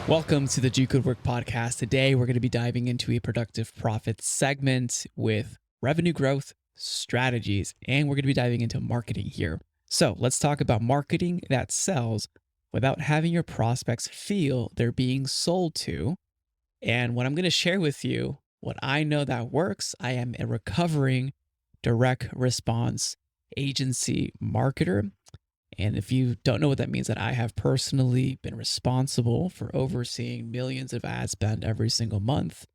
Welcome to the Do Good Work podcast. Today, we're going to be diving into a productive profit segment with revenue growth strategies, and we're going to be diving into marketing here. So let's talk about marketing that sells without having your prospects feel they're being sold to. And what I'm going to share with you, what I know that works. I am a recovering direct response agency marketer. And if you don't know what that means, that I have personally been responsible for overseeing millions of ad spend every single month.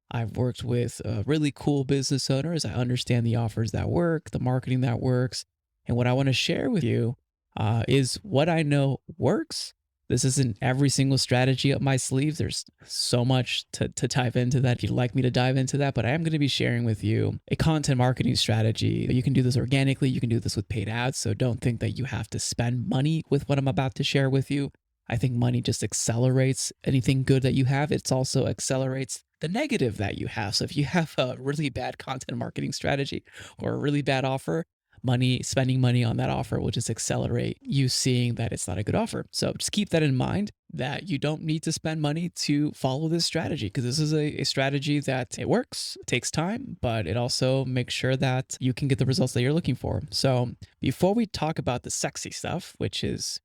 I've worked with really cool business owners. I understand the offers that work, the marketing that works. And what I want to share with you is what I know works. This isn't every single strategy up my sleeves. There's so much to dive into that. If you'd like me to dive into that, but I am going to be sharing with you a content marketing strategy. You can do this organically. You can do this with paid ads. So don't think that you have to spend money with what I'm about to share with you. I think money just accelerates anything good that you have. It also accelerates the negative that you have. So if you have a really bad content marketing strategy or a really bad offer, spending money on that offer will just accelerate you seeing that it's not a good offer. So just keep that in mind, that you don't need to spend money to follow this strategy, because this is a strategy that it works, it takes time, but it also makes sure that you can get the results that you're looking for. So before we talk about the sexy stuff, which is,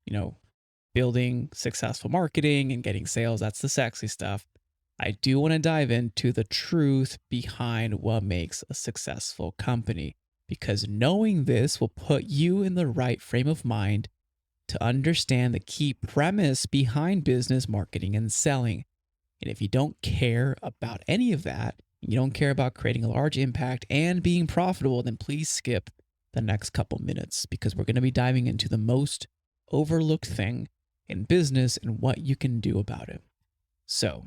building successful marketing and getting sales, that's the sexy stuff. I do want to dive into the truth behind what makes a successful company, because knowing this will put you in the right frame of mind to understand the key premise behind business marketing and selling. And if you don't care about any of that, you don't care about creating a large impact and being profitable, then please skip the next couple minutes, because we're going to be diving into the most overlooked thing in business and what you can do about it. So,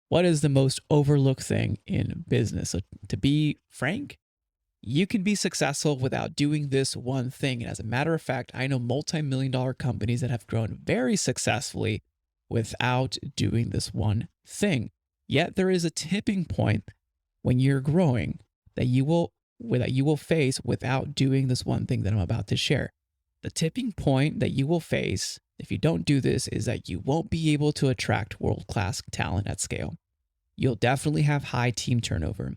what is the most overlooked thing in business? So, to be frank, you can be successful without doing this one thing. And as a matter of fact, I know multi-million-dollar companies that have grown very successfully without doing this one thing. Yet there is a tipping point when you're growing that you will face without doing this one thing that I'm about to share. The tipping point that you will face if you don't do this is that you won't be able to attract world-class talent at scale. You'll definitely have high team turnover.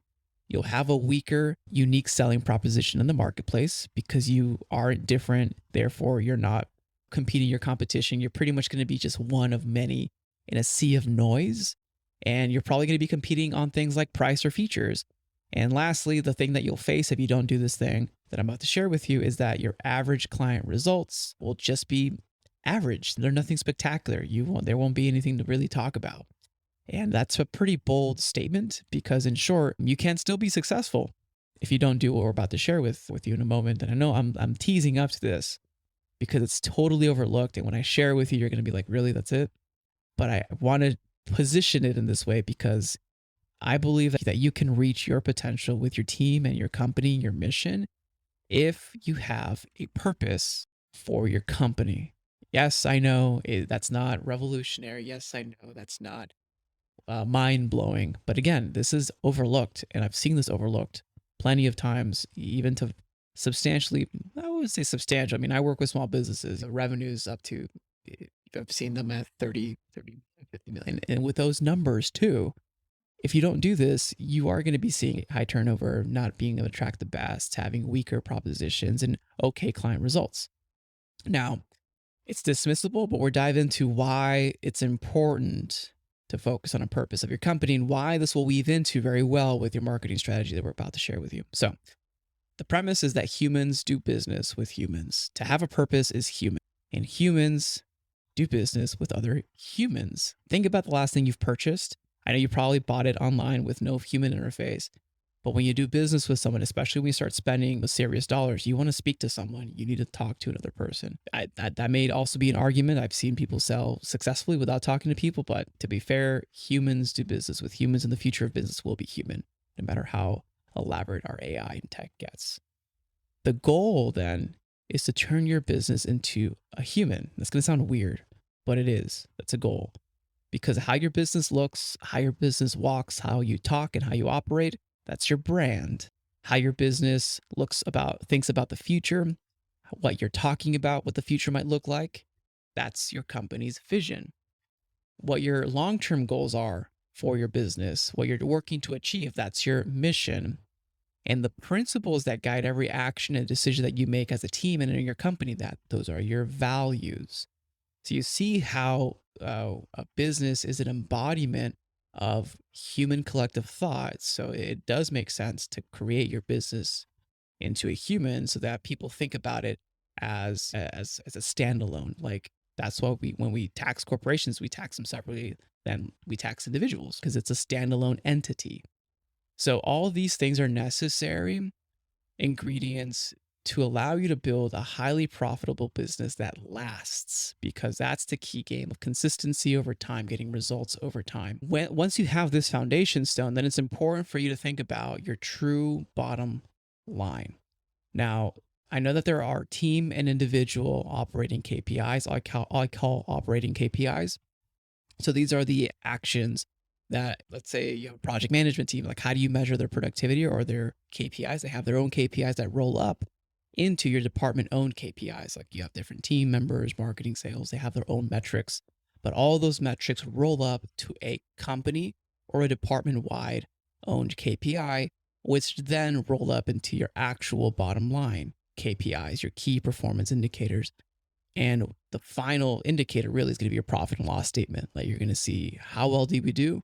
You'll have a weaker, unique selling proposition in the marketplace because you aren't different. Therefore, you're not competing your competition. You're pretty much going to be just one of many in a sea of noise. And you're probably going to be competing on things like price or features. And lastly, the thing that you'll face if you don't do this thing that I'm about to share with you is that your average client results will just be average. They're nothing spectacular. There won't be anything to really talk about. And that's a pretty bold statement, because in short, you can still be successful if you don't do what we're about to share with you in a moment. And I know I'm teasing up to this because it's totally overlooked. And when I share it with you, you're going to be like, really, that's it? But I want to position it in this way because I believe that you can reach your potential with your team and your company, your mission, if you have a purpose for your company. Yes, I know that's not revolutionary. Yes, I know that's not mind-blowing. But again, this is overlooked, and I've seen this overlooked plenty of times, even to substantially, I would say substantial. I mean, I work with small businesses, the revenues up to, I've seen them at 30, 50 million. And with those numbers too, if you don't do this, you are going to be seeing high turnover, not being able to attract the best, having weaker propositions and okay client results. Now, it's dismissible, but we're dive into why it's important to focus on a purpose of your company and why this will weave into very well with your marketing strategy that we're about to share with you. So the premise is that humans do business with humans. To have a purpose is human, and humans do business with other humans. Think about the last thing you've purchased. I know you probably bought it online with no human interface. But when you do business with someone, especially when you start spending serious dollars, you want to speak to someone. You need to talk to another person. That may also be an argument. I've seen people sell successfully without talking to people. But to be fair, humans do business with humans, and the future of business will be human, no matter how elaborate our AI and tech gets. The goal then is to turn your business into a human. That's going to sound weird, but it is. That's a goal. Because how your business looks, how your business walks, how you talk, and how you operate, that's your brand. How your business thinks about the future, what you're talking about, what the future might look like, that's your company's vision. what your long-term goals are for your business, what you're working to achieve. That's your mission. And the principles that guide every action and decision that you make as a team and in your company, that those are your values. So you see how a business is an embodiment of human collective thought. So it does make sense to create your business into a human so that people think about it as a standalone. Like that's what when we tax corporations, we tax them separately than we tax individuals because it's a standalone entity. So all of these things are necessary ingredients to allow you to build a highly profitable business that lasts, because that's the key game of consistency over time, getting results over time. Once you have this foundation stone, then it's important for you to think about your true bottom line. Now, I know that there are team and individual operating KPIs. I call operating KPIs. So these are the actions that, let's say you have a project management team, like how do you measure their productivity or their KPIs? They have their own KPIs that roll up into your department owned KPIs. Like you have different team members, marketing, sales, they have their own metrics, but all those metrics roll up to a company or a department wide owned KPI, which then roll up into your actual bottom line KPIs, your key performance indicators. And the final indicator really is going to be your profit and loss statement. Like you're going to see how well did we do?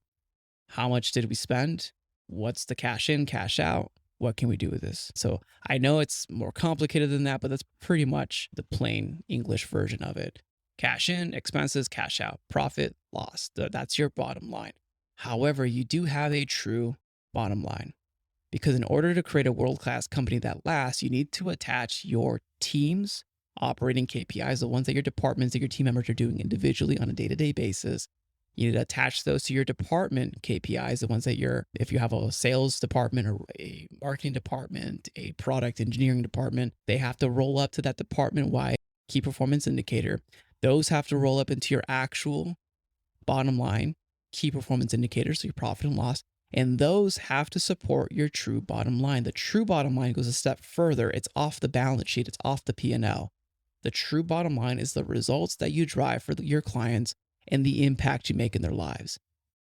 How much did we spend? What's the cash in, cash out? What can we do with this? So I know it's more complicated than that, but that's pretty much the plain English version of it. Cash in, expenses, cash out, profit, loss. That's your bottom line. However, you do have a true bottom line, because in order to create a world-class company that lasts, you need to attach your team's operating KPIs, the ones that your departments, that your team members are doing individually on a day-to-day basis. You need to attach those to your department KPIs, the ones that if you have a sales department or a marketing department, a product engineering department, they have to roll up to that department-wide key performance indicator. Those have to roll up into your actual bottom line key performance indicators, so your profit and loss. And those have to support your true bottom line. The true bottom line goes a step further. It's off the balance sheet. It's off the P&L. The true bottom line is the results that you drive for your clients and the impact you make in their lives.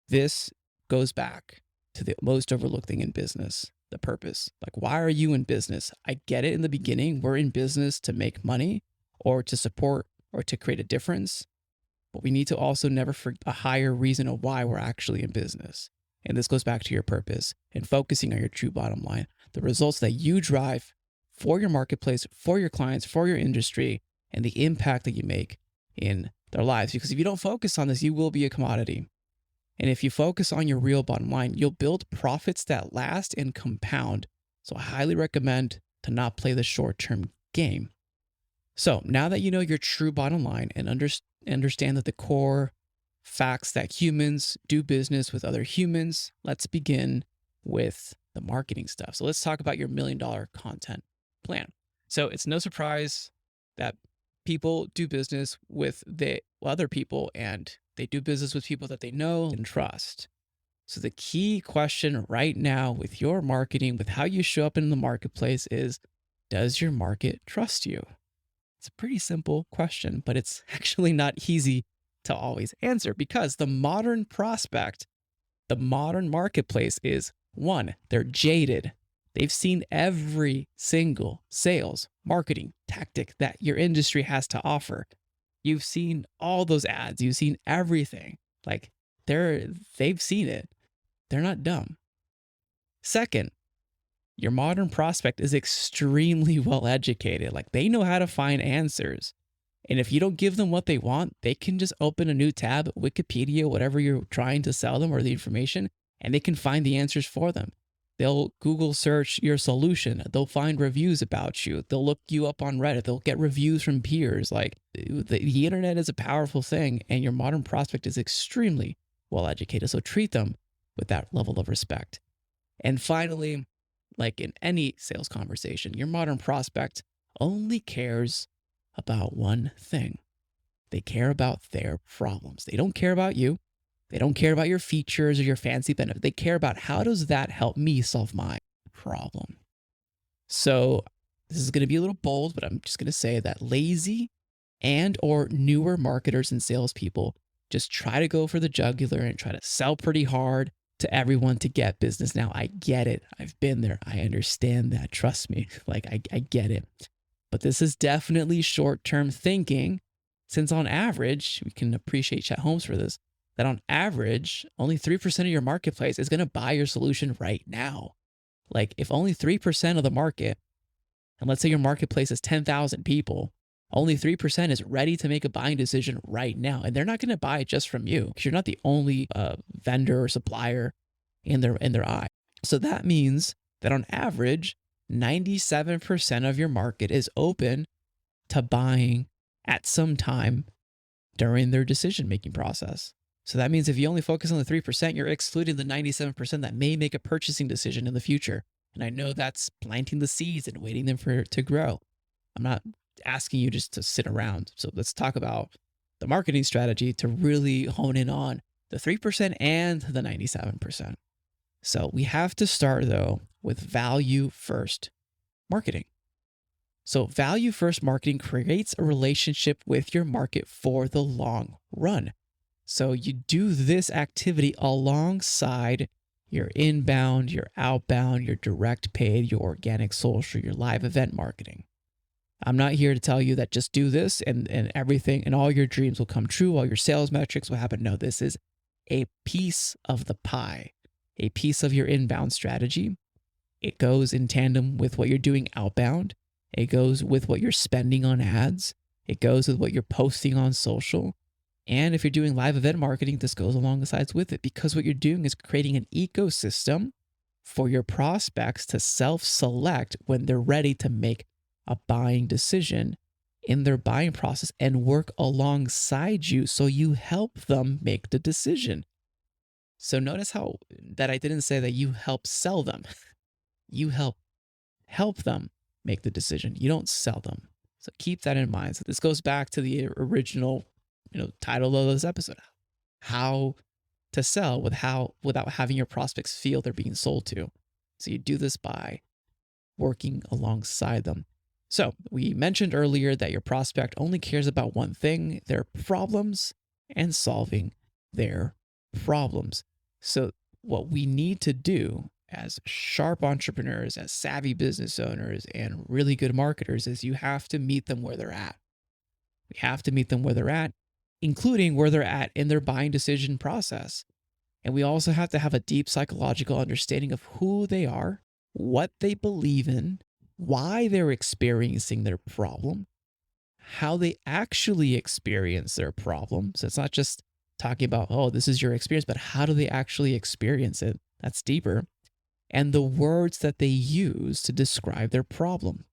This goes back to the most overlooked thing in business, the purpose. Like, why are you in business? I get it in the beginning. We're in business to make money or to support or to create a difference. But we need to also never forget a higher reason of why we're actually in business. And this goes back to your purpose and focusing on your true bottom line, the results that you drive for your marketplace, for your clients, for your industry, and the impact that you make in their lives. Because if you don't focus on this, you will be a commodity. And if you focus on your real bottom line, you'll build profits that last and compound. So I highly recommend to not play the short-term game. So now that you know your true bottom line and understand that the core facts that humans do business with other humans, let's begin with the marketing stuff. So let's talk about your $1 million content plan. So it's no surprise that people do business with other people, and they do business with people that they know and trust. So the key question right now with your marketing, with how you show up in the marketplace is, does your market trust you? It's a pretty simple question, but it's actually not easy to always answer, because the modern prospect, the modern marketplace is, one, they're jaded. They've seen every single sales, marketing tactic that your industry has to offer. You've seen all those ads. You've seen everything. Like they've seen it. They're not dumb. Second, your modern prospect is extremely well educated. Like they know how to find answers. And if you don't give them what they want, they can just open a new tab, Wikipedia, whatever you're trying to sell them or the information, and they can find the answers for them. They'll Google search your solution. They'll find reviews about you. They'll look you up on Reddit. They'll get reviews from peers. Like the internet is a powerful thing, and your modern prospect is extremely well educated. So treat them with that level of respect. And finally, like in any sales conversation, your modern prospect only cares about one thing. They care about their problems. They don't care about you. They don't care about your features or your fancy benefit. They care about, how does that help me solve my problem? So this is going to be a little bold, but I'm just going to say that lazy and or newer marketers and salespeople just try to go for the jugular and try to sell pretty hard to everyone to get business. Now, I get it. I've been there. I understand that. Trust me. Like, I get it. But this is definitely short-term thinking, since on average, we can appreciate Chet Holmes for this, that on average, only 3% of your marketplace is going to buy your solution right now. Like, if only 3% of the market, and let's say your marketplace is 10,000 people, only 3% is ready to make a buying decision right now. And they're not going to buy it just from you, because you're not the only vendor or supplier in their eye. So that means that on average, 97% of your market is open to buying at some time during their decision-making process. So that means if you only focus on the 3%, you're excluding the 97% that may make a purchasing decision in the future. And I know that's planting the seeds and waiting them to grow. I'm not asking you just to sit around. So let's talk about the marketing strategy to really hone in on the 3% and the 97%. So we have to start, though, with value first marketing. So value first marketing creates a relationship with your market for the long run. So you do this activity alongside your inbound, your outbound, your direct paid, your organic social, your live event marketing. I'm not here to tell you that just do this and everything and all your dreams will come true, all your sales metrics will happen. No, this is a piece of the pie, a piece of your inbound strategy. It goes in tandem with what you're doing outbound. It goes with what you're spending on ads. It goes with what you're posting on social. And if you're doing live event marketing, this goes alongside with it, because what you're doing is creating an ecosystem for your prospects to self-select when they're ready to make a buying decision in their buying process and work alongside you so you help them make the decision. So notice how that I didn't say that you help sell them. You help them make the decision. You don't sell them. So keep that in mind. So this goes back to the original, title of this episode: how to sell without having your prospects feel they're being sold to. So you do this by working alongside them. So we mentioned earlier that your prospect only cares about one thing: their problems and solving their problems. So what we need to do as sharp entrepreneurs, as savvy business owners, and really good marketers is you have to meet them where they're at. We have to meet them where they're at, including where they're at in their buying decision process. And we also have to have a deep psychological understanding of who they are, what they believe in, why they're experiencing their problem, how they actually experience their problem. So it's not just talking about, oh, this is your experience, but how do they actually experience it? That's deeper. And the words that they use to describe their problem.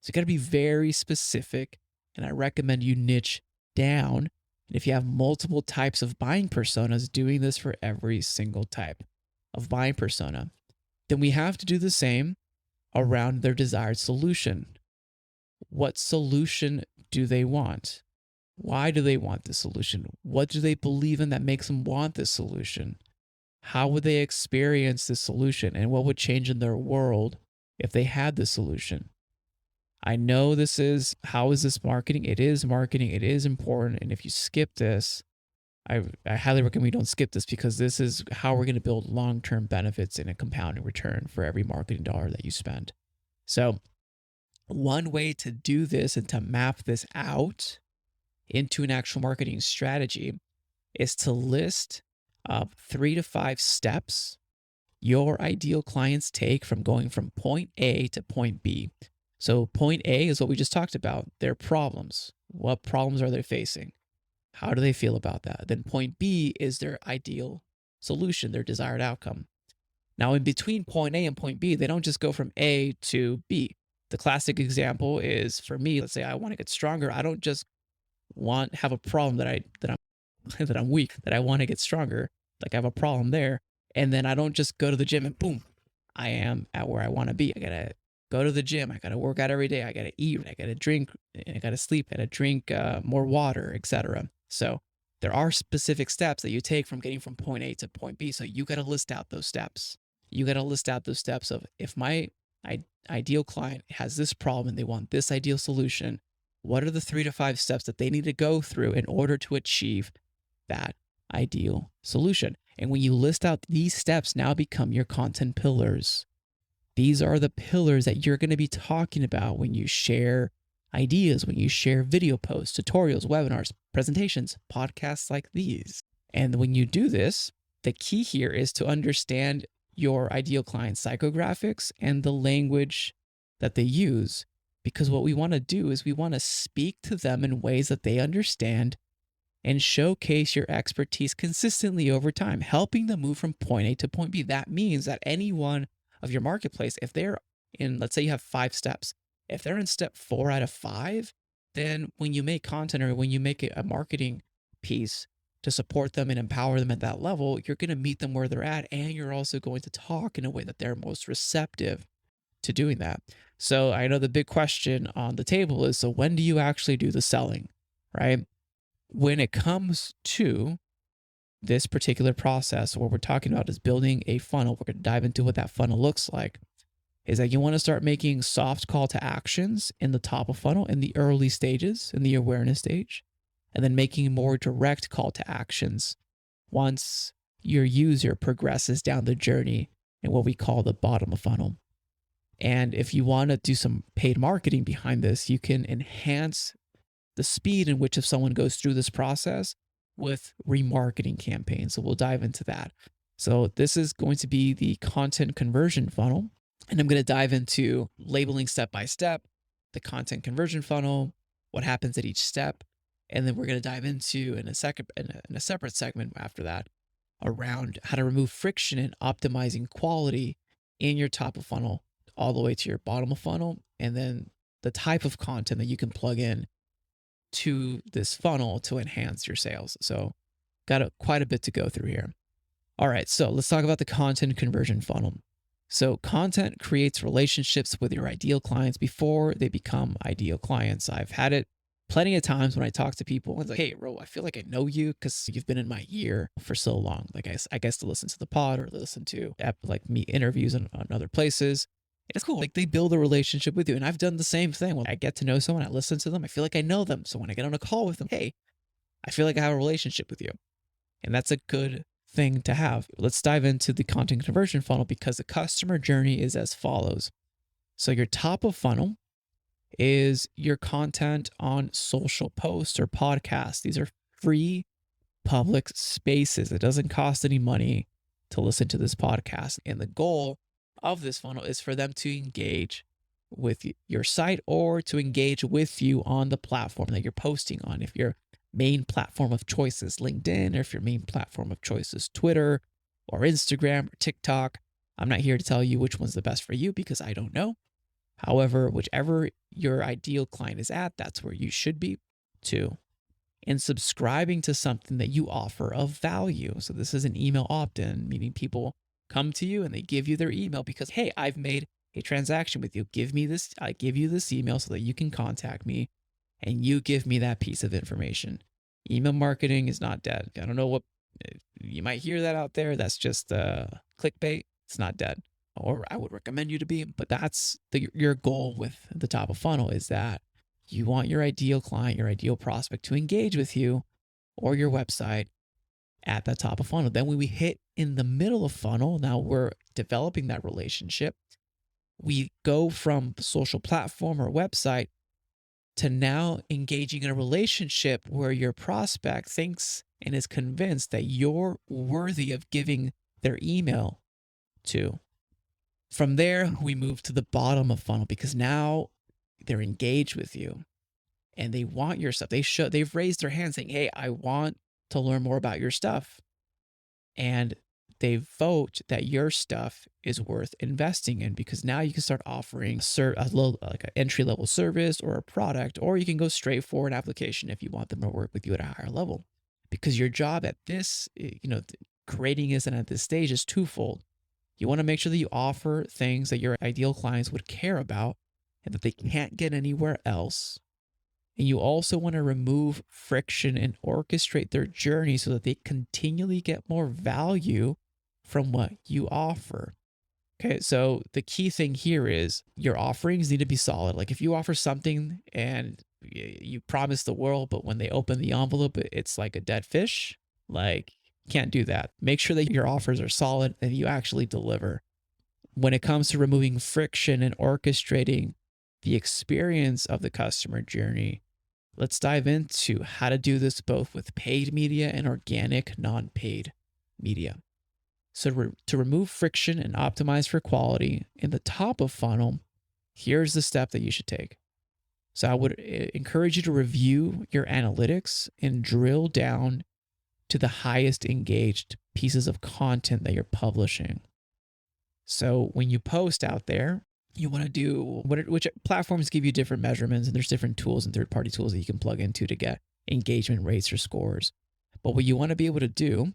So you got to be very specific, and I recommend you niche down. And if you have multiple types of buying personas, doing this for every single type of buying persona, then we have to do the same around their desired solution. What solution do they want? Why do they want this solution? What do they believe in that makes them want this solution? How would they experience this solution? And what would change in their world if they had this solution? I know how is this marketing? It is marketing. It is important. And if you skip this, I highly recommend you don't skip this, because this is how we're going to build long-term benefits and a compounding return for every marketing dollar that you spend. So one way to do this and to map this out into an actual marketing strategy is to list 3 to 5 steps your ideal clients take from going from point A to point B. So point A is what we just talked about, their problems. What problems are they facing? How do they feel about that? Then point B is their ideal solution, their desired outcome. Now, in between point A and point B, they don't just go from A to B. The classic example is, for me, let's say I want to get stronger. I don't just have a problem that I'm weak, that I want to get stronger. Like I have a problem there. And then I don't just go to the gym and boom, I am at where I want to be. I got to go to the gym. I got to work out every day. I got to eat. I got to drink. I got to sleep. I got to drink more water, etc. So there are specific steps that you take from getting from point A to point B. So you got to list out those steps. You got to list out those steps of, if my ideal client has this problem and they want this ideal solution, what are the 3 to 5 steps that they need to go through in order to achieve that ideal solution. And when you list out these steps, now become your content pillars. These are the pillars that you're going to be talking about when you share ideas, when you share video posts, tutorials, webinars, presentations, podcasts like these. And when you do this, the key here is to understand your ideal client's psychographics and the language that they use. Because what we want to do is we want to speak to them in ways that they understand and showcase your expertise consistently over time, helping them move from point A to point B. That means that any one of your marketplace, if they're in, let's say you have 5 steps, if they're in step 4 out of 5, then when you make content or when you make a marketing piece to support them and empower them at that level, you're going to meet them where they're at. And you're also going to talk in a way that they're most receptive to doing that. So I know the big question on the table is, so when do you actually do the selling, right? When it comes to this particular process, what we're talking about is building a funnel. We're going to dive into what that funnel looks like. Is that you want to start making soft call to actions in the top of funnel in the early stages, in the awareness stage, and then making more direct call to actions once your user progresses down the journey in what we call the bottom of funnel. And if you want to do some paid marketing behind this, you can enhance the speed in which if someone goes through this process with remarketing campaigns. So we'll dive into that. So this is going to be the content conversion funnel. And I'm going to dive into labeling step by step, the content conversion funnel, what happens at each step. And then we're going to dive into in a separate segment after that around how to remove friction and optimizing quality in your top of funnel all the way to your bottom of funnel. And then the type of content that you can plug in to this funnel to enhance your sales. So got quite a bit to go through here. All right, so let's talk about the content conversion funnel. So content creates relationships with your ideal clients before they become ideal clients. I've had it plenty of times when I talk to people. It's like, hey, Raul, I feel like I know you because you've been in my ear for so long. Like I guess to listen to the pod or listen to like me interviews on other places. It's cool. Like they build a relationship with you. And I've done the same thing. When I get to know someone, I listen to them. I feel like I know them. So when I get on a call with them, hey, I feel like I have a relationship with you. And that's a good thing to have. Let's dive into the content conversion funnel because the customer journey is as follows. So your top of funnel is your content on social posts or podcasts. These are free public spaces. It doesn't cost any money to listen to this podcast. And the goal of this funnel is for them to engage with your site or to engage with you on the platform that you're posting on. If your main platform of choice is LinkedIn, or if your main platform of choice is Twitter or Instagram or TikTok, I'm not here to tell you which one's the best for you because I don't know. However, whichever your ideal client is at, that's where you should be too. And subscribing to something that you offer of value. So this is an email opt-in, meaning people come to you and they give you their email because, hey, I've made a transaction with you. Give me this. I give you this email so that you can contact me and you give me that piece of information. Email marketing is not dead. I don't know what you might hear that out there. That's just clickbait. It's not dead. Or I would recommend you to be, but that's your goal with the top of funnel is that you want your ideal client, your ideal prospect to engage with you or your website at the top of funnel. Then when we hit in the middle of funnel, now we're developing that relationship. We go from social platform or website to now engaging in a relationship where your prospect thinks and is convinced that you're worthy of giving their email to. From there, we move to the bottom of funnel because now they're engaged with you and they want your stuff. They've raised their hand saying, hey, I want to learn more about your stuff. And they vote that your stuff is worth investing in because now you can start offering like an entry-level service or a product, or you can go straight for an application if you want them to work with you at a higher level. Because your job at this, creating this and at this stage is twofold. You want to make sure that you offer things that your ideal clients would care about and that they can't get anywhere else. And you also want to remove friction and orchestrate their journey so that they continually get more value from what you offer. Okay, so the key thing here is your offerings need to be solid. Like if you offer something and you promise the world, but when they open the envelope, it's like a dead fish, Like, can't do that. Make sure that your offers are solid and you actually deliver. When it comes to removing friction and orchestrating the experience of the customer journey, let's dive into how to do this both with paid media and organic, non-paid media. So to remove friction and optimize for quality in the top of funnel, here's the step that you should take. So I would encourage you to review your analytics and drill down to the highest engaged pieces of content that you're publishing. So when you post out there, you want to do which platforms give you different measurements, and there's different tools and third-party tools that you can plug into to get engagement rates or scores. But what you want to be able to do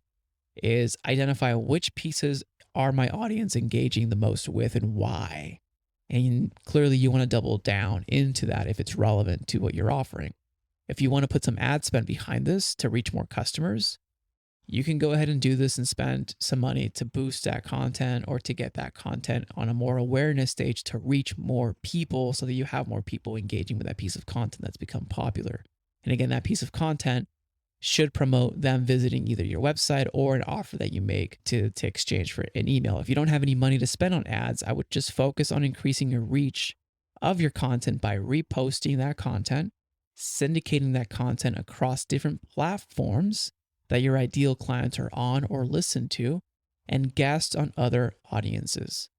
is identify which pieces are my audience engaging the most with and why. And clearly you want to double down into that if it's relevant to what you're offering. If you want to put some ad spend behind this to reach more customers, you can go ahead and do this and spend some money to boost that content or to get that content on a more awareness stage to reach more people so that you have more people engaging with that piece of content that's become popular. And again, that piece of content should promote them visiting either your website or an offer that you make to exchange for an email. If you don't have any money to spend on ads, I would just focus on increasing your reach of your content by reposting that content, syndicating that content across different platforms that your ideal clients are on or listen to, and guest on other audiences.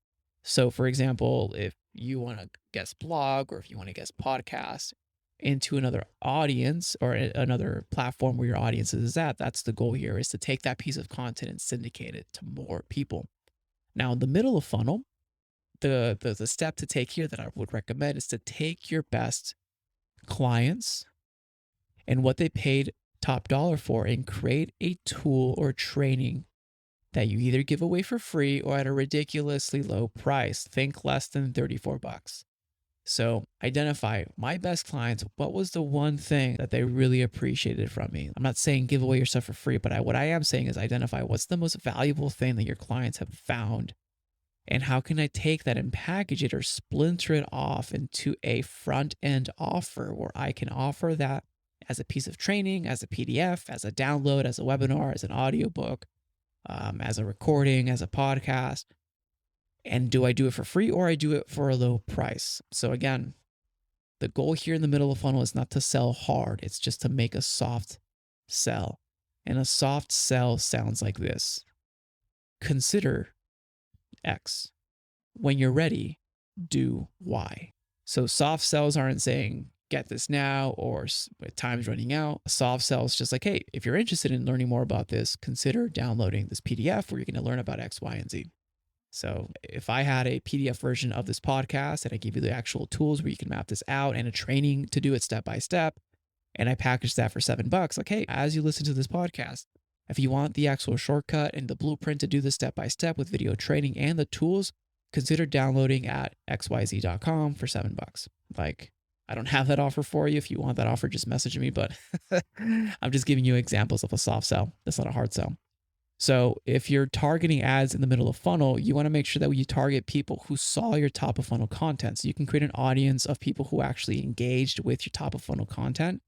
So for example, if you want to guest blog or if you want to guest podcast into another audience or another platform where your audience is at, that's the goal here, is to take that piece of content and syndicate it to more people. Now in the middle of funnel, the step to take here that I would recommend is to take your best clients and what they paid top dollar for and create a tool or training that you either give away for free or at a ridiculously low price. Think less than $34. So identify my best clients. What was the one thing that they really appreciated from me? I'm not saying give away your stuff for free, but what I am saying is identify what's the most valuable thing that your clients have found, and how can I take that and package it or splinter it off into a front end offer where I can offer that as a piece of training, as a PDF, as a download, as a webinar, as an audiobook, as a recording, as a podcast. And do I do it for free or I do it for a low price? So again, the goal here in the middle of funnel is not to sell hard. It's just to make a soft sell. And a soft sell sounds like this. Consider X. When you're ready, do Y. So soft sells aren't saying, get this now or time's running out. A soft sell is just like, hey, if you're interested in learning more about this, consider downloading this PDF where you're going to learn about X, Y, and Z. So if I had a PDF version of this podcast and I give you the actual tools where you can map this out and a training to do it step by step, and I package that for $7, like, hey, as you listen to this podcast, if you want the actual shortcut and the blueprint to do this step by step with video training and the tools, consider downloading at xyz.com for $7. Like, I don't have that offer for you. If you want that offer, just message me, but I'm just giving you examples of a soft sell. That's not a hard sell. So if you're targeting ads in the middle of funnel, you want to make sure that you target people who saw your top of funnel content. So you can create an audience of people who actually engaged with your top of funnel content.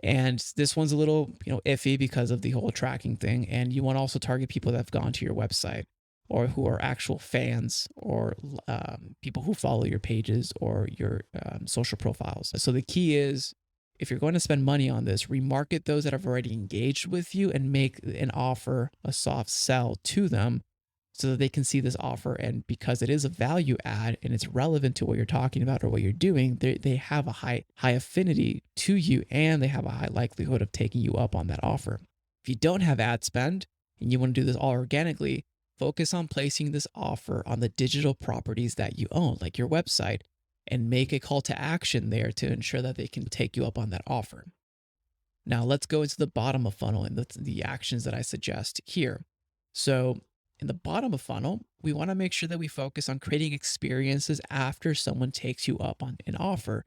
And this one's a little, iffy because of the whole tracking thing. And you want to also target people that have gone to your website or who are actual fans or people who follow your pages or your social profiles. So the key is, if you're going to spend money on this, remarket those that have already engaged with you and make an offer a soft sell to them so that they can see this offer. And because it is a value add and it's relevant to what you're talking about or what you're doing, they have a high affinity to you and they have a high likelihood of taking you up on that offer. If you don't have ad spend and you want to do this all organically, focus on placing this offer on the digital properties that you own, like your website, and make a call to action there to ensure that they can take you up on that offer. Now let's go into the bottom of funnel and the actions that I suggest here. So in the bottom of funnel, we want to make sure that we focus on creating experiences after someone takes you up on an offer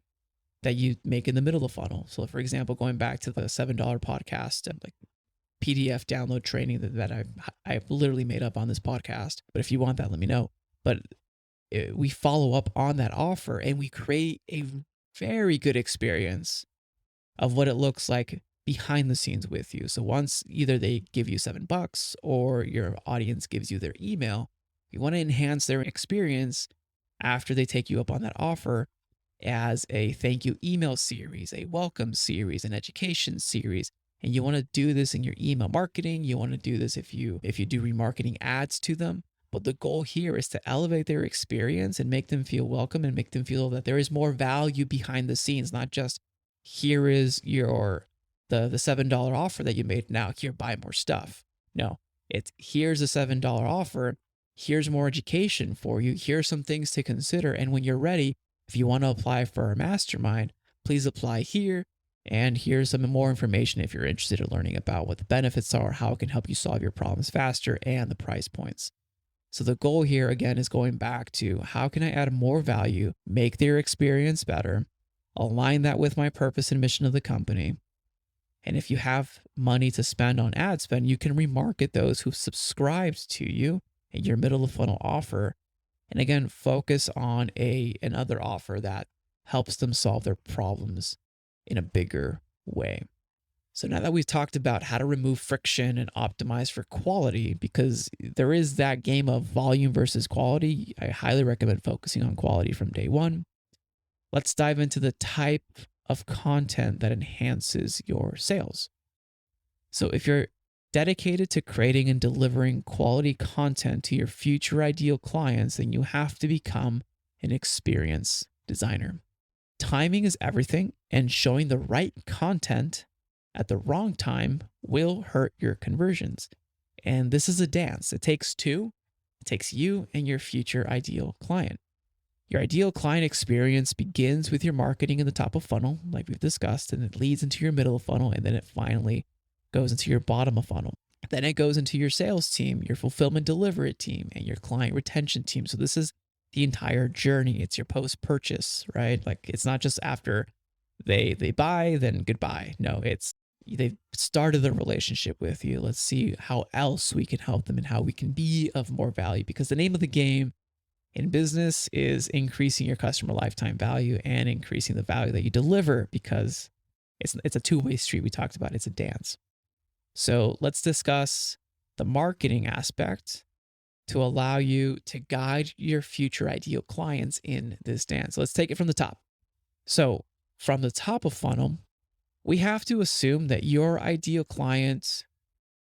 that you make in the middle of funnel. So for example, going back to the $7 podcast, like PDF download training that I've literally made up on this podcast. But if you want that, let me know. But we follow up on that offer and we create a very good experience of what it looks like behind the scenes with you. So once either they give you $7 or your audience gives you their email, you want to enhance their experience after they take you up on that offer as a thank you email series, a welcome series, an education series. And you want to do this in your email marketing. You want to do this if you do remarketing ads to them. But the goal here is to elevate their experience and make them feel welcome and make them feel that there is more value behind the scenes, not just here is your the $7 offer that you made. Now here, buy more stuff. No, it's here's a $7 offer. Here's more education for you. Here's some things to consider. And when you're ready, if you want to apply for our mastermind, please apply here. And here's some more information if you're interested in learning about what the benefits are, how it can help you solve your problems faster, and the price points. So the goal here, again, is going back to how can I add more value, make their experience better, align that with my purpose and mission of the company. And if you have money to spend on ad spend, you can remarket those who've subscribed to you in your middle of funnel offer. And again, focus on another offer that helps them solve their problems in a bigger way. So now that we've talked about how to remove friction and optimize for quality, because there is that game of volume versus quality, I highly recommend focusing on quality from day one. Let's dive into the type of content that enhances your sales. So if you're dedicated to creating and delivering quality content to your future ideal clients, then you have to become an experienced designer. Timing is everything, and showing the right content at the wrong time will hurt your conversions. And this is a dance. It takes two. It takes you and your future ideal client. Your ideal client experience begins with your marketing in the top of funnel, like we've discussed, and it leads into your middle of funnel, and then it finally goes into your bottom of funnel. Then it goes into your sales team, your fulfillment delivery team, and your client retention team. So this is the entire journey. It's your post-purchase, right? Like it's not just after they buy, then goodbye. No, it's they've started the relationship with you. Let's see how else we can help them and how we can be of more value, because the name of the game in business is increasing your customer lifetime value and increasing the value that you deliver, because it's a two-way street. We talked about it's a dance. So let's discuss the marketing aspect to allow you to guide your future ideal clients in this dance. Let's take it from the top. So from the top of funnel, we have to assume that your ideal client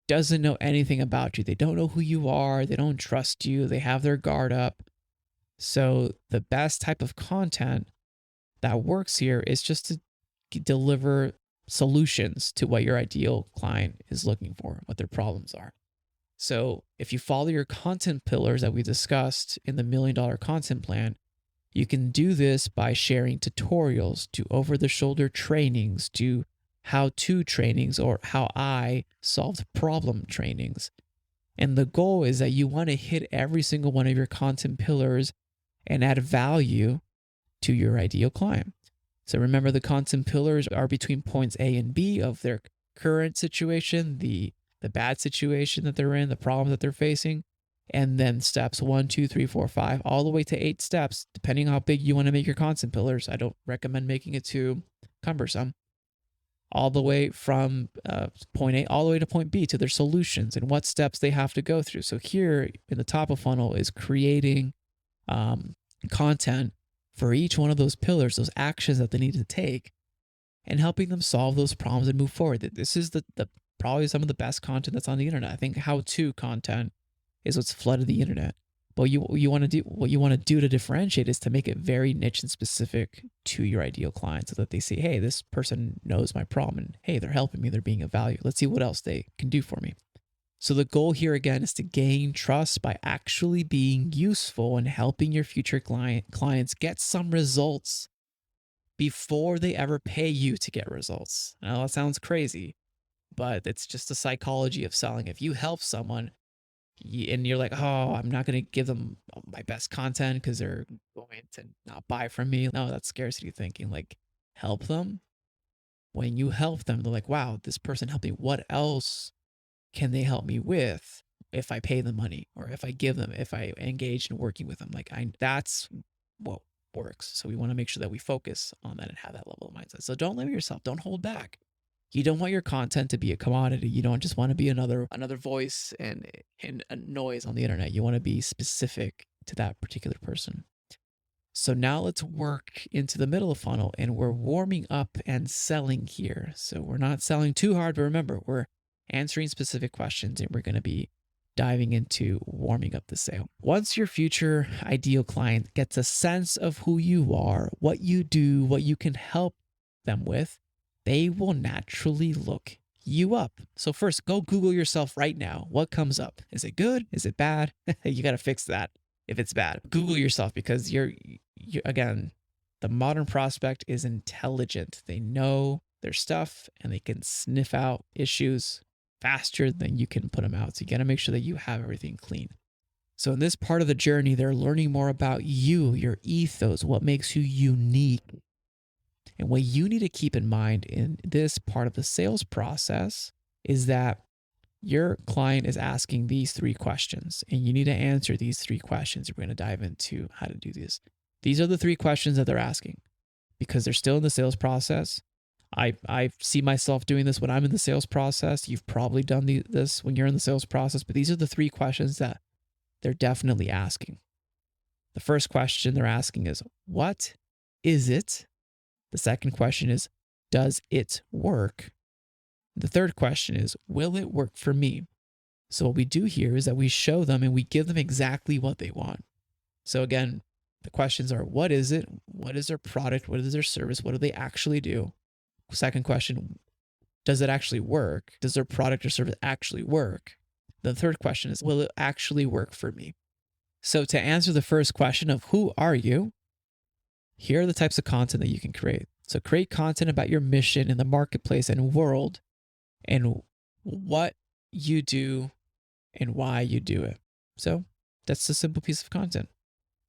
doesn't know anything about you. They don't know who you are. They don't trust you. They have their guard up. So the best type of content that works here is just to deliver solutions to what your ideal client is looking for, what their problems are. So if you follow your content pillars that we discussed in the $1 Million Content Plan, you can do this by sharing tutorials, to over-the-shoulder trainings, to how-to trainings, or how I solved problem trainings. And the goal is that you want to hit every single one of your content pillars and add value to your ideal client. So remember, the content pillars are between points A and B of their current situation, the bad situation that they're in, the problem that they're facing, and then steps 1, 2, 3, 4, 5, all the way to 8 steps, depending on how big you want to make your content pillars. I don't recommend making it too cumbersome. All the way from point A all the way to point B, to their solutions and what steps they have to go through. So here in the top of funnel is creating content for each one of those pillars, those actions that they need to take, and helping them solve those problems and move forward. This is the probably some of the best content that's on the internet. I think how-to content is what's flooded the internet. But what you want to do to differentiate is to make it very niche and specific to your ideal client, so that they see, hey, this person knows my problem, and hey, they're helping me, they're being of value. Let's see what else they can do for me. So the goal here again is to gain trust by actually being useful and helping your future clients get some results before they ever pay you to get results. Now that sounds crazy, but it's just the psychology of selling. If you help someone and you're like, oh, I'm not going to give them my best content because they're going to not buy from me. No, that's scarcity thinking. Like, help them. When you help them, they're like, wow, this person helped me. What else can they help me with if I pay them money, or if I give them, if I engage in working with them? Like, that's what works. So we want to make sure that we focus on that and have that level of mindset. So don't limit yourself. Don't hold back. You don't want your content to be a commodity. You don't just want to be another voice and a noise on the internet. You want to be specific to that particular person. So now let's work into the middle of funnel, and we're warming up and selling here. So we're not selling too hard, but remember, we're answering specific questions, and we're going to be diving into warming up the sale. Once your future ideal client gets a sense of who you are, what you do, what you can help them with, they will naturally look you up. So first, go Google yourself right now. What comes up? Is it good? Is it bad? You got to fix that if it's bad. Google yourself, because you're again, the modern prospect is intelligent. They know their stuff and they can sniff out issues faster than you can put them out. So you got to make sure that you have everything clean. So in this part of the journey, they're learning more about you, your ethos, what makes you unique. And what you need to keep in mind in this part of the sales process is that your client is asking these 3 questions, and you need to answer these 3 questions. We're going to dive into how to do this. These are the 3 questions that they're asking because they're still in the sales process. I see myself doing this when I'm in the sales process. You've probably done this when you're in the sales process, but these are the 3 questions that they're definitely asking. The first question they're asking is, what is it? The second question is, does it work? The third question is, will it work for me? So what we do here is that we show them and we give them exactly what they want. So again, the questions are, what is it? What is their product? What is their service? What do they actually do? Second question, does it actually work? Does their product or service actually work? The third question is, will it actually work for me? So to answer the first question of who are you, here are the types of content that you can create. So create content about your mission in the marketplace and world and what you do and why you do it. So that's a simple piece of content.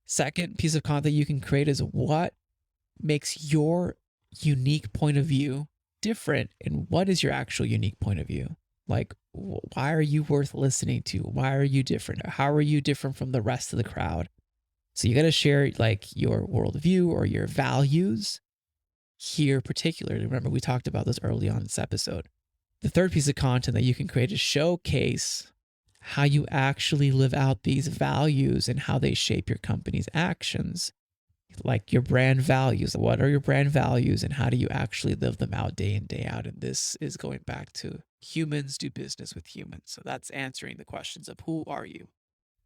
Second piece of content you can create is what makes your unique point of view different, and what is your actual unique point of view? Like, why are you worth listening to? Why are you different? How are you different from the rest of the crowd? So you got to share like your worldview or your values here particularly. Remember, we talked about this early on in this episode. The third piece of content that you can create is showcase how you actually live out these values and how they shape your company's actions. Like your brand values. What are your brand values and how do you actually live them out day in, day out? And this is going back to humans do business with humans. So that's answering the questions of who are you?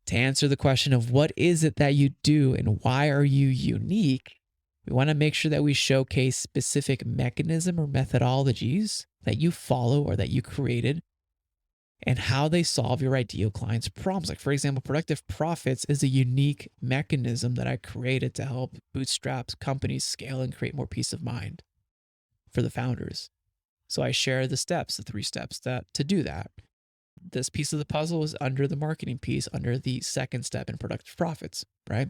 To answer the question of what is it that you do and why are you unique, we want to make sure that we showcase specific mechanism or methodologies that you follow or that you created and how they solve your ideal client's problems. Like, for example, Productive Profits is a unique mechanism that I created to help bootstrap companies scale and create more peace of mind for the founders. So I share the steps, the 3 steps to do that. This piece of the puzzle is under the marketing piece, under the second step in Productive Profits, right?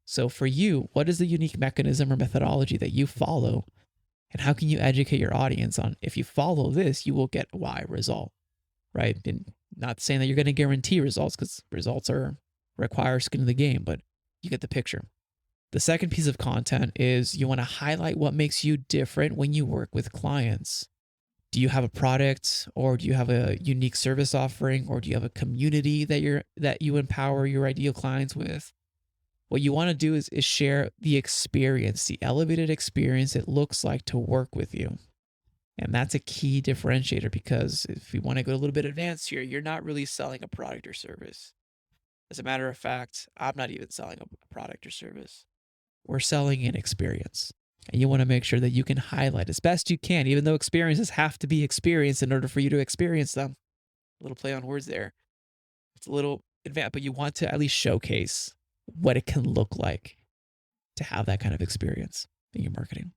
So for you, what is the unique mechanism or methodology that you follow? And how can you educate your audience on, if you follow this, you will get Y result, right? And not saying that you're going to guarantee results, because results require skin in the game, but you get the picture. The second piece of content is you want to highlight what makes you different when you work with clients. Do you have a product, or do you have a unique service offering, or do you have a community that you empower your ideal clients with? What you want to do is share the experience, the elevated experience it looks like to work with you. And that's a key differentiator, because if you want to go a little bit advanced here, you're not really selling a product or service. As a matter of fact, I'm not even selling a product or service. We're selling an experience. And you want to make sure that you can highlight as best you can, even though experiences have to be experienced in order for you to experience them. A little play on words there. It's a little advanced, but you want to at least showcase what it can look like to have that kind of experience in your marketing.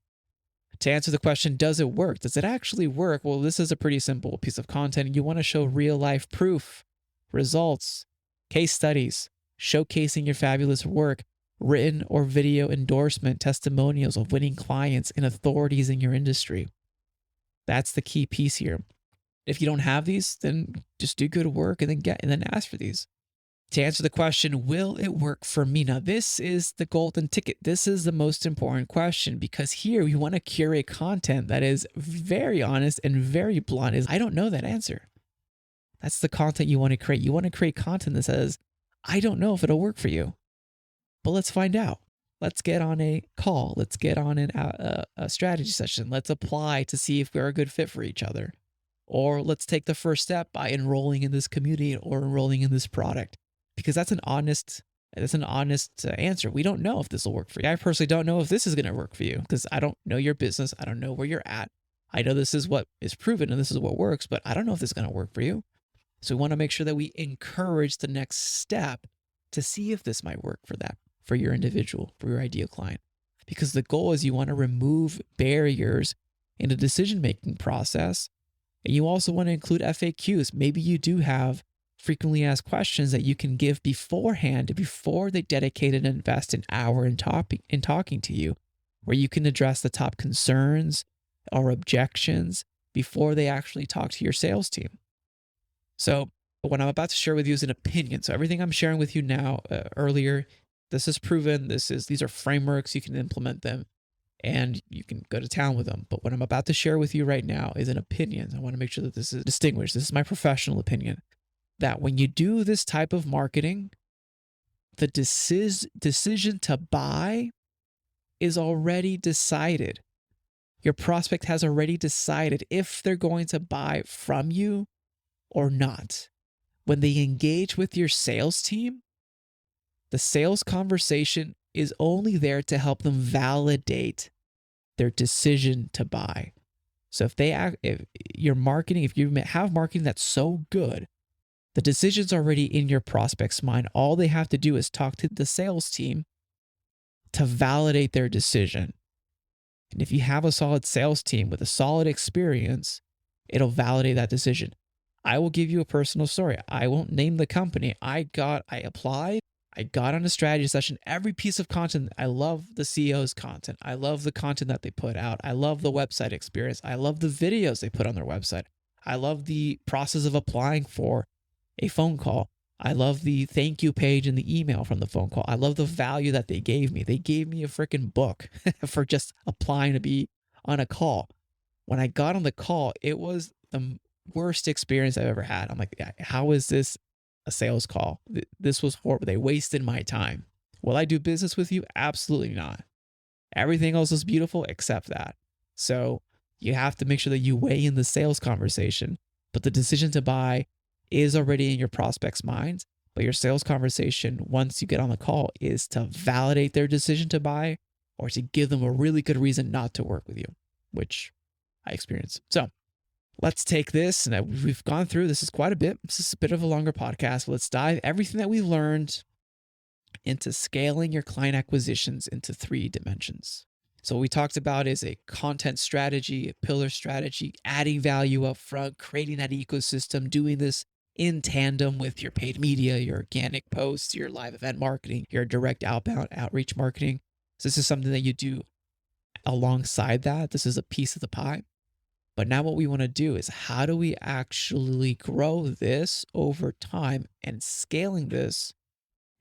To answer the question, does it work? Does it actually work? Well, this is a pretty simple piece of content. You want to show real life proof, results, case studies, showcasing your fabulous work, written or video endorsement, testimonials of winning clients and authorities in your industry. That's the key piece here. If you don't have these, then just do good work and then ask for these. To answer the question, will it work for me? Now, this is the golden ticket. This is the most important question, because here we want to curate content that is very honest and very blunt. Is I don't know that answer. That's the content you want to create. You want to create content that says, I don't know if it'll work for you, but let's find out. Let's get on a call. Let's get on a strategy session. Let's apply to see if we're a good fit for each other. Or let's take the first step by enrolling in this community or enrolling in this product, because that's an honest answer. We don't know if this will work for you. I personally don't know if this is going to work for you, because I don't know your business. I don't know where you're at. I know this is what is proven and this is what works, but I don't know if this is going to work for you. So we want to make sure that we encourage the next step to see if this might work for your individual, for your ideal client. Because the goal is you want to remove barriers in the decision-making process. And you also want to include FAQs. Maybe you do have frequently asked questions that you can give beforehand, before they dedicate and invest an hour in talking to you, where you can address the top concerns or objections before they actually talk to your sales team. So what I'm about to share with you is an opinion. So everything I'm sharing with you now, earlier, this is proven. These are frameworks. You can implement them and you can go to town with them. But what I'm about to share with you right now is an opinion. I want to make sure that this is distinguished. This is my professional opinion, that when you do this type of marketing, the decision to buy is already decided. Your prospect has already decided if they're going to buy from you or not. When they engage with your sales team, the sales conversation is only there to help them validate their decision to buy. So if you have marketing that's so good, the decision's already in your prospect's mind. All they have to do is talk to the sales team to validate their decision. And if you have a solid sales team with a solid experience, it'll validate that decision. I will give you a personal story. I won't name the company. I applied. I got on a strategy session. Every piece of content, I love the CEO's content. I love the content that they put out. I love the website experience. I love the videos they put on their website. I love the process of applying for a phone call. I love the thank you page in the email from the phone call. I love the value that they gave me. They gave me a freaking book for just applying to be on a call. When I got on the call, it was the worst experience I've ever had. I'm like, how is this a sales call? This was horrible. They wasted my time. Will I do business with you? Absolutely not. Everything else is beautiful except that. So you have to make sure that you weigh in the sales conversation, but the decision to buy is already in your prospect's minds. But your sales conversation, once you get on the call, is to validate their decision to buy or to give them a really good reason not to work with you, which I experienced. So let's take this, and we've gone through, this is quite a bit. This is a bit of a longer podcast. Let's dive everything that we learned into scaling your client acquisitions into 3 dimensions. So what we talked about is a content strategy, a pillar strategy, adding value up front, creating that ecosystem, doing this in tandem with your paid media, your organic posts, your live event marketing, your direct outbound outreach marketing. So this is something that you do alongside that. This is a piece of the pie. But now what we want to do is, how do we actually grow this over time and scaling this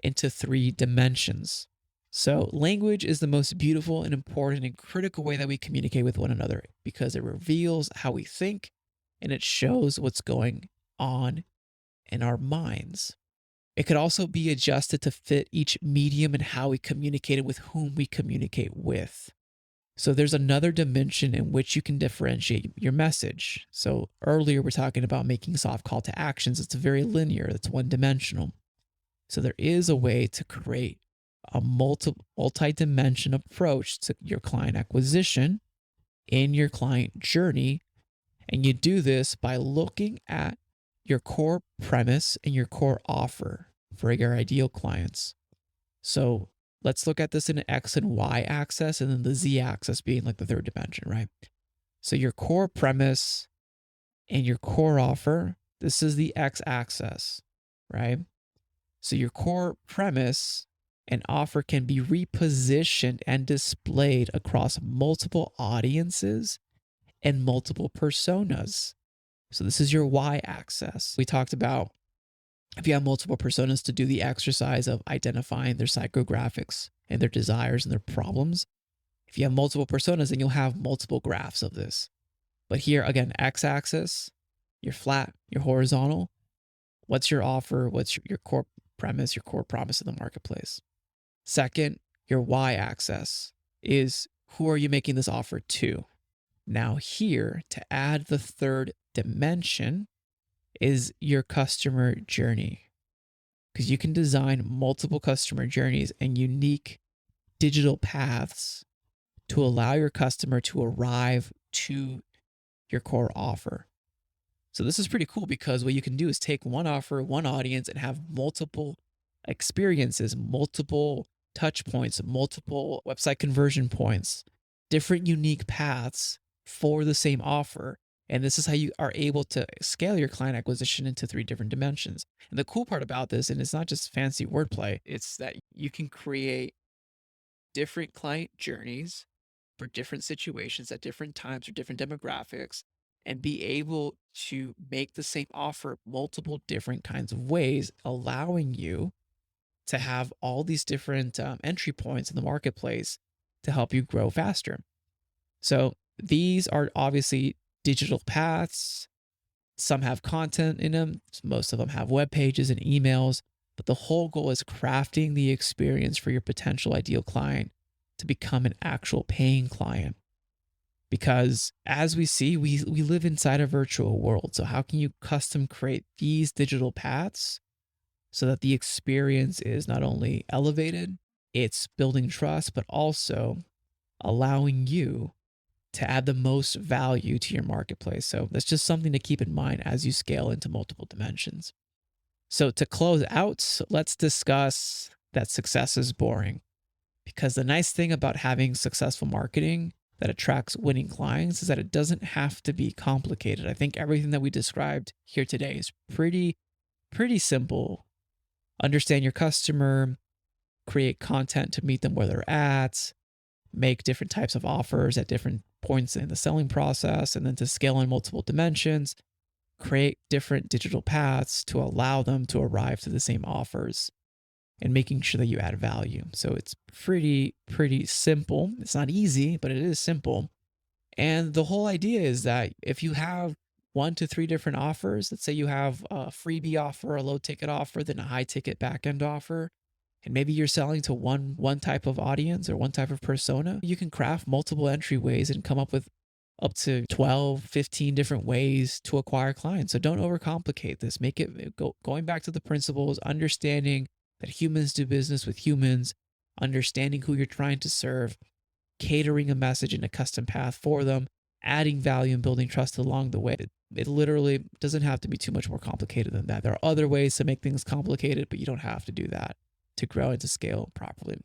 into 3 dimensions? So language is the most beautiful and important and critical way that we communicate with one another, because it reveals how we think and it shows what's going on in our minds. It could also be adjusted to fit each medium and how we communicate it with whom we communicate with. So there's another dimension in which you can differentiate your message. So earlier we're talking about making soft call to actions. It's very linear. It's one-dimensional. So there is a way to create a multi-dimension approach to your client acquisition in your client journey. And you do this by looking at your core premise and your core offer for your ideal clients. So let's look at this in an X and Y axis, and then the Z axis being like the 3rd dimension, right? So your core premise and your core offer, this is the X axis, right? So your core premise and offer can be repositioned and displayed across multiple audiences and multiple personas. So this is your Y axis. We talked about If you have multiple personas, to do the exercise of identifying their psychographics and their desires and their problems. If you have multiple personas, then you'll have multiple graphs of this. But here, again, x-axis, your flat, your horizontal. What's your offer? What's your core premise, your core promise in the marketplace? Second, your y-axis is who are you making this offer to? Now here, to add the third dimension is your customer journey. Because you can design multiple customer journeys and unique digital paths to allow your customer to arrive to your core offer. So this is pretty cool because what you can do is take one offer, one audience, and have multiple experiences, multiple touch points, multiple website conversion points, different unique paths for the same offer. And this is how you are able to scale your client acquisition into 3 different dimensions. And the cool part about this, and it's not just fancy wordplay, it's that you can create different client journeys for different situations at different times or different demographics, and be able to make the same offer multiple different kinds of ways, allowing you to have all these different entry points in the marketplace to help you grow faster. So these are obviously digital paths. Some have content in them. Most of them have web pages and emails, but the whole goal is crafting the experience for your potential ideal client to become an actual paying client. Because as we see, we live inside a virtual world. So how can you custom create these digital paths so that the experience is not only elevated, it's building trust, but also allowing you to add the most value to your marketplace. So that's just something to keep in mind as you scale into multiple dimensions. So to close out, let's discuss that success is boring. Because the nice thing about having successful marketing that attracts winning clients is that it doesn't have to be complicated. I think everything that we described here today is pretty simple. Understand your customer, create content to meet them where they're at, make different types of offers at different points in the selling process, and then to scale in multiple dimensions, create different digital paths to allow them to arrive to the same offers and making sure that you add value. So it's pretty simple. It's not easy, but it is simple. And the whole idea is that if you have 1 to 3 different offers, let's say you have a freebie offer, a low ticket offer, then a high ticket backend offer, and maybe you're selling to one type of audience or one type of persona, you can craft multiple entryways and come up with up to 12, 15 different ways to acquire clients. So don't overcomplicate this. Make it going back to the principles, understanding that humans do business with humans, understanding who you're trying to serve, catering a message in a custom path for them, adding value and building trust along the way. It literally doesn't have to be too much more complicated than that. There are other ways to make things complicated, but you don't have to do that to grow and to scale properly.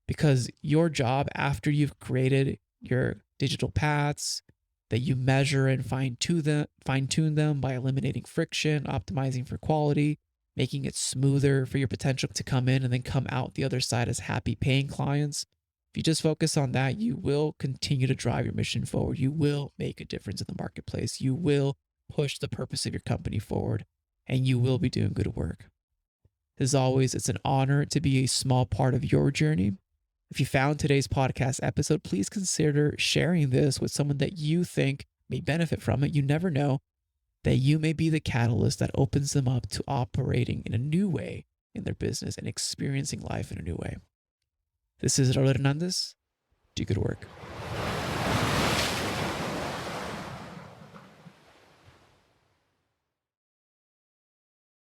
Because your job after you've created your digital paths, that you measure and fine-tune them by eliminating friction, optimizing for quality, making it smoother for your potential to come in and then come out the other side as happy paying clients. If you just focus on that, you will continue to drive your mission forward. You will make a difference in the marketplace. You will push the purpose of your company forward, and you will be doing good work. As always, it's an honor to be a small part of your journey. If you found today's podcast episode, please consider sharing this with someone that you think may benefit from it. You never know that you may be the catalyst that opens them up to operating in a new way in their business and experiencing life in a new way. This is Raul Hernandez. Do good work.